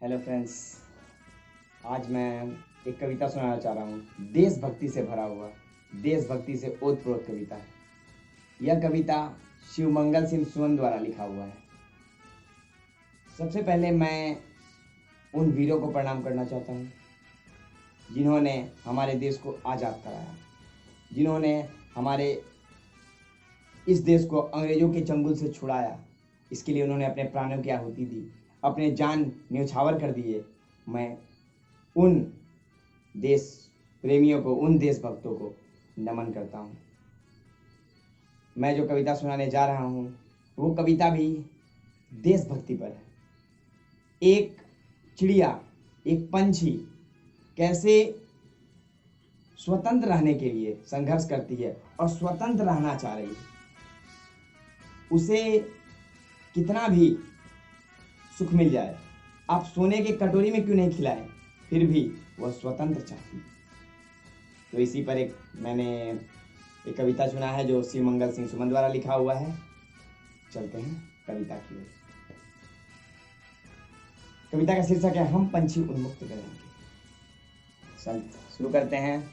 Hello friends, आज मैं एक कविता सुनाना चाह रहा हूँ। देशभक्ति से भरा हुआ, देशभक्ति से ओतप्रोत कविता है। यह कविता शिवमंगल सिंह सुमन द्वारा लिखा हुआ है। सबसे पहले मैं उन वीरों को प्रणाम करना चाहता हूँ जिन्होंने हमारे देश को आज़ाद कराया, जिन्होंने हमारे इस देश को अंग्रेज़ों के चंगुल से छुड़ाया। इसके लिए उन्होंने अपने प्राणों की आहुति दी, अपने जान न्यौछावर कर दिए। मैं उन देश प्रेमियों को, उन देशभक्तों को नमन करता हूँ। मैं जो कविता सुनाने जा रहा हूँ वो कविता भी देशभक्ति पर है। एक चिड़िया, एक पंछी कैसे स्वतंत्र रहने के लिए संघर्ष करती है और स्वतंत्र रहना चाह रही है। उसे कितना भी सुख मिल जाए, आप सोने के कटोरी में क्यों नहीं खिलाएं, फिर भी वह स्वतंत्र चाहती है। तो इसी पर मैंने एक कविता चुना है जो शिवमंगल सिंह सुमन द्वारा लिखा हुआ है। चलते हैं कविता की ओर। कविता का शीर्षक है हम पंछी उन्मुक्त गगन के। शुरू करते हैं।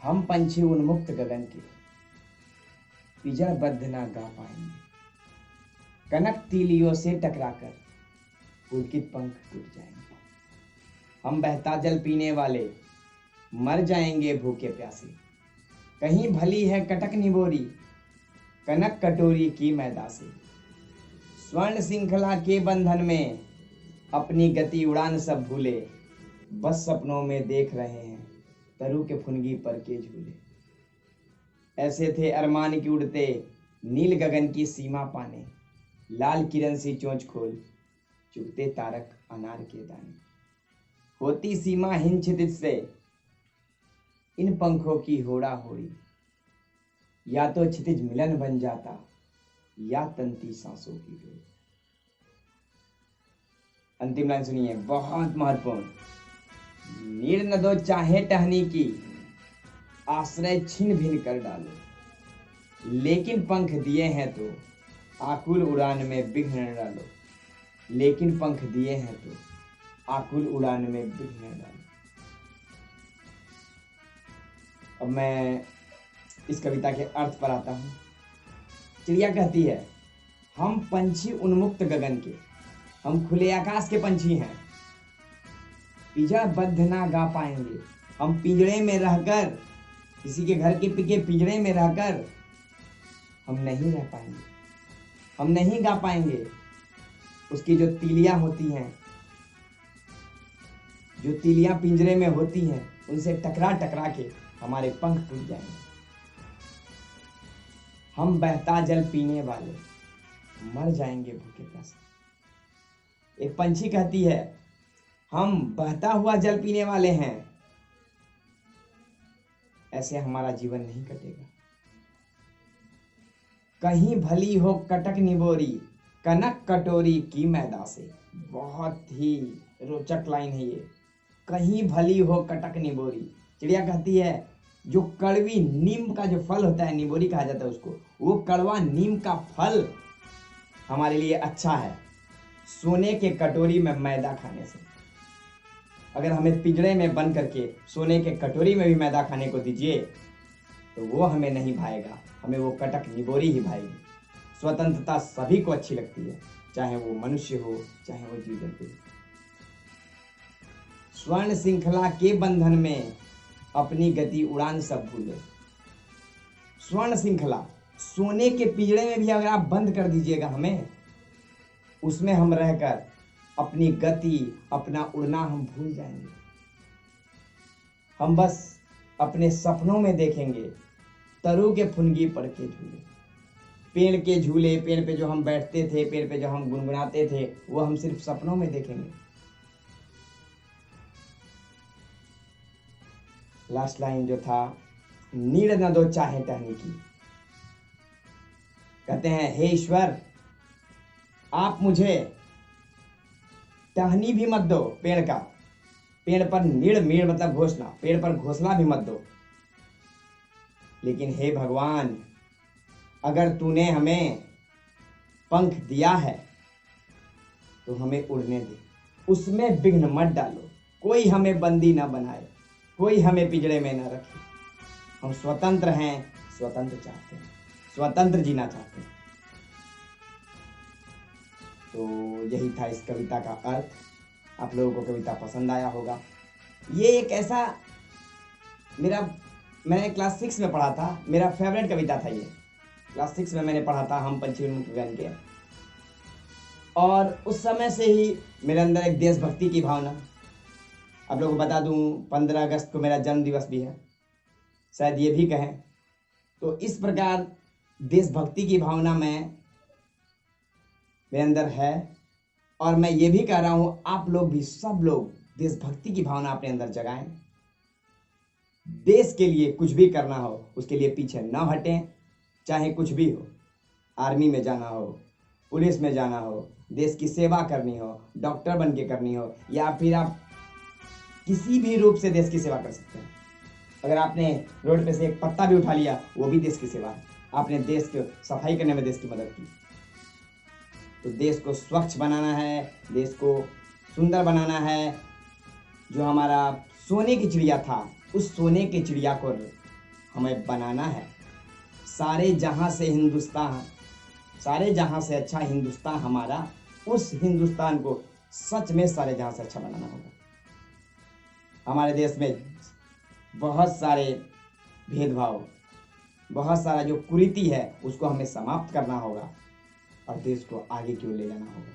हम पंछी उन्मुक्त गगन के, पिंजरबद्ध ना गा पाएंगे। कनक तीलियों से टकराकर पुलकित पंख टूट जाएंगे। हम बहता जल पीने वाले मर जाएंगे भूखे प्यासे। कहीं भली है कटक निबोरी कनक कटोरी की मैदा से। स्वर्ण श्रृंखला के बंधन में अपनी गति उड़ान सब भूले। बस सपनों में देख रहे हैं तरु के फुनगी पर के झूले। ऐसे थे अरमान की उड़ते नील गगन की सीमा पाने। लाल किरण सी चोंच खोल चुगते तारक अनार के दाने। होती सीमा हिन क्षितिज से इन पंखों की होड़ा होड़ी। या तो क्षितिज मिलन बन जाता या तंती सांसों की डोरी। अंतिम लाइन सुनिए, बहुत महत्वपूर्ण। नीड़ न दो चाहे टहनी की आश्रय छिन भिन कर डालो। लेकिन पंख दिए हैं तो आकुल उड़ान में विघ्न न डालो। लेकिन पंख दिए हैं तो आकुल उड़ान में विघ्न न डालो। अब मैं इस कविता के अर्थ पर आता हूँ। चिड़िया कहती है हम पंछी उन्मुक्त गगन के, हम खुले आकाश के पंछी हैं। पिंजरबद्ध ना गा पाएंगे। हम पिंजरे में रहकर, किसी के घर के पिंजरे में रहकर हम नहीं रह पाएंगे, हम नहीं गा पाएंगे। उसकी जो तीलियां होती हैं, जो तीलियां पिंजरे में होती हैं, उनसे टकरा टकरा के हमारे पंख टूट जाएंगे। हम बहता जल पीने वाले मर जाएंगे भूखे प्यासे। एक पंछी कहती है हम बहता हुआ जल पीने वाले हैं, ऐसे हमारा जीवन नहीं कटेगा। कहीं भली हो कटक निबोरी कनक कटोरी की मैदा से। बहुत ही रोचक लाइन है ये। कहीं भली हो कटक निबोरी। चिड़िया कहती है जो कड़वी नीम का जो फल होता है, निबोरी कहा जाता है उसको, वो कड़वा नीम का फल हमारे लिए अच्छा है सोने के कटोरी में मैदा खाने से। अगर हमें पिंजरे में बंद करके सोने के कटोरी में भी मैदा खाने को दीजिए तो वो हमें नहीं भाएगा, हमें वो कटक निबोरी ही भाएगी। स्वतंत्रता सभी को अच्छी लगती है, चाहे वो मनुष्य हो चाहे वो जीव जंतु। स्वर्ण श्रृंखला के बंधन में अपनी गति उड़ान सब भूले। स्वर्ण श्रृंखला, सोने के पिंजरे में भी अगर आप बंद कर दीजिएगा हमें, उसमें हम रहकर अपनी गति, अपना उड़ना हम भूल जाएंगे। हम बस अपने सपनों में देखेंगे तरु के फुनगी पर के झूले। पेड़ के झूले, पेड़ पे जो हम बैठते थे, पेड़ पे जो हम गुनगुनाते थे, वो हम सिर्फ सपनों में देखेंगे। लास्ट लाइन जो था, नीड़ न दो चाहे टहनी की। कहते हैं हे ईश्वर, आप मुझे टहनी भी मत दो पेड़ का, पेड़ पर नीड़ मतलब घोंसला, पेड़ पर घोंसला भी मत दो। लेकिन हे भगवान, अगर तूने हमें पंख दिया है तो हमें उड़ने दे, उसमें विघ्न मत डालो। कोई हमें बंदी ना बनाए, कोई हमें पिंजड़े में ना रखे। हम स्वतंत्र हैं, स्वतंत्र चाहते हैं, स्वतंत्र जीना चाहते हैं। तो यही था इस कविता का अर्थ। आप लोगों को कविता पसंद आया होगा। ये एक ऐसा मैंने क्लास 6 में पढ़ा था, मेरा फेवरेट कविता था ये। क्लास 6 में मैंने पढ़ा था हम पंछी उड़मुख गगन के, और उस समय से ही मेरे अंदर एक देशभक्ति की भावना। आप लोगों को बता दूं 15 अगस्त को मेरा जन्म दिवस भी है, शायद ये भी कहें। तो इस प्रकार देशभक्ति की भावना मेरे अंदर है, और मैं ये भी कह रहा हूं आप लोग भी, सब लोग देशभक्ति की भावना अपने अंदर जगाएं। देश के लिए कुछ भी करना हो, उसके लिए पीछे न हटें, चाहे कुछ भी हो। आर्मी में जाना हो, पुलिस में जाना हो, देश की सेवा करनी हो, डॉक्टर बन के करनी हो, या फिर आप किसी भी रूप से देश की सेवा कर सकते हैं। अगर आपने रोड पे से एक पत्ता भी उठा लिया, वो भी देश की सेवा है। आपने देश की सफाई करने में देश की मदद की। तो देश को स्वच्छ बनाना है, देश को सुंदर बनाना है। जो हमारा सोने की चिड़िया था, उस सोने की चिड़िया को हमें बनाना है। सारे जहां से अच्छा हिंदुस्तान हमारा, उस हिंदुस्तान को सच में सारे जहां से अच्छा बनाना होगा। हमारे देश में बहुत सारे भेदभाव, बहुत सारा जो कुरीति है, उसको हमें समाप्त करना होगा और देश को आगे की ओर ले जाना होगा।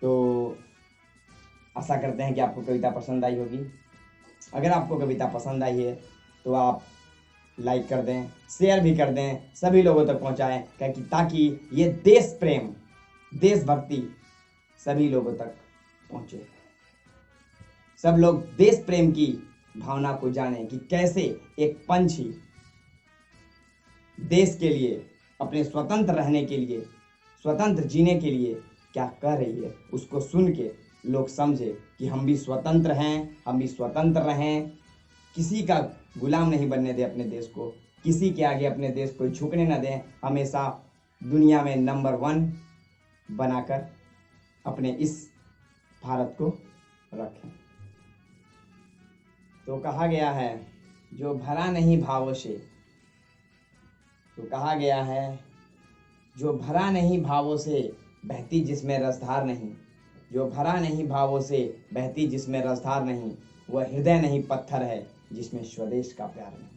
तो आशा करते हैं कि आपको कविता पसंद आई होगी। अगर आपको कविता पसंद आई है तो आप लाइक कर दें, शेयर भी कर दें, सभी लोगों तक पहुंचाएं, ताकि ये देश प्रेम, देशभक्ति सभी लोगों तक पहुंचे। सब लोग देश प्रेम की भावना को जानें कि कैसे एक पंछी देश के लिए, अपने स्वतंत्र रहने के लिए, स्वतंत्र जीने के लिए क्या कर रही है। उसको सुन के लोग समझे कि हम भी स्वतंत्र हैं, हम भी स्वतंत्र रहें। किसी का गुलाम नहीं बनने दें अपने देश को, किसी के आगे अपने देश को झुकने न दें। हमेशा दुनिया में नंबर 1 बनाकर अपने इस भारत को रखें। तो कहा गया है जो भरा नहीं भावों से, जो भरा नहीं भावों से बहती जिसमें रसधार नहीं, जो भरा नहीं भावों से बहती जिसमें रसधार नहीं, वह हृदय नहीं पत्थर है जिसमें स्वदेश का प्यार नहीं।